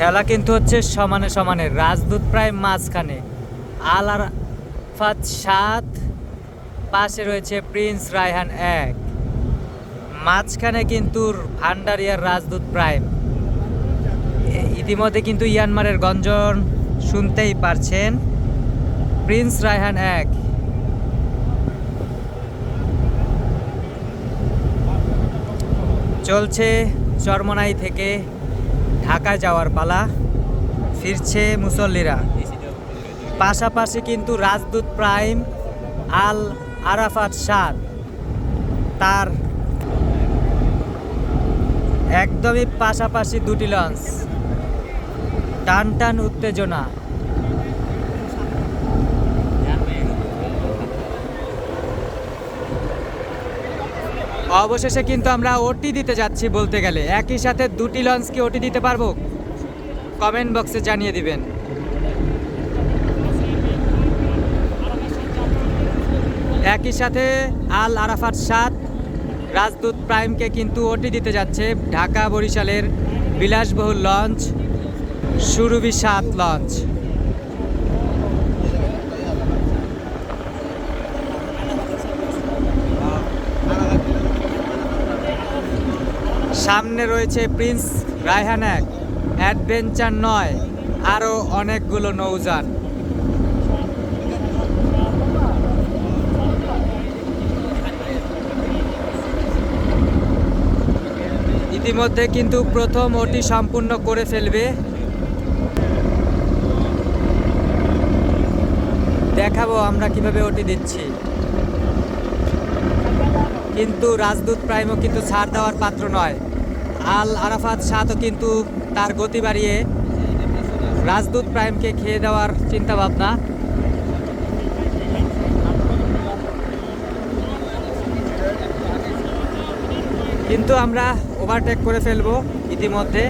খেলা কিন্তু হচ্ছে সমানে সমানে, রাজদূত প্রায় মাঝখানে, আল আরাফাত 7, পাশে রয়েছে প্রিন্স রায়হান 1, মাঝখানে কিন্তু ভান্ডারিয়ার রাজদূত প্রাইম। ইতিমধ্যে কিন্তু ইয়ানমারের গঞ্জন শুনতেই পারছেন। প্রিন্স রায়হান 1 চলছে চরমনাই থেকে ঢাকা যাওয়ার পালা, ফিরছে মুসল্লিরা। পাশাপাশি কিন্তু রাজদূত প্রাইম আল আরাফাত 7 তার একদমই পাশাপাশি দুটি লঞ্চ, টান টান উত্তেজনা। অবশেষে কিন্তু আমরা ওটি দিতে যাচ্ছি বলতে গেলে। একই সাথে দুটি লঞ্চ কি ওটি দিতে পারবো? কমেন্ট বক্সে জানিয়ে দিবেন। একই সাথে আল আরাফাত 7 রাজদূত প্রাইমকে কিন্তু ওটি দিতে যাচ্ছে ঢাকা বরিশালের বিলাসবহুল লঞ্চ সুরভি 7 লঞ্চ। সামনে রয়েছে প্রিন্স রায়হান 1, অ্যাডভেঞ্চার 9, আরও অনেকগুলো নৌযান। ইতিমধ্যে কিন্তু প্রথম ওটি সম্পূর্ণ করে ফেলবে। দেখাবো আমরা কিভাবে ওটি দিচ্ছি। কিন্তু রাজদূত প্রাইমও কিন্তু ছাড় দেওয়ার পাত্র নয়। আল আরাফাত 7ও কিন্তু তার গতি বাড়িয়ে রাজদূত প্রাইমকে খেয়ে দেওয়ার চিন্তা ভাবনা। কিন্তু আমরা ওভারটেক করে ফেলবো ইতিমধ্যে।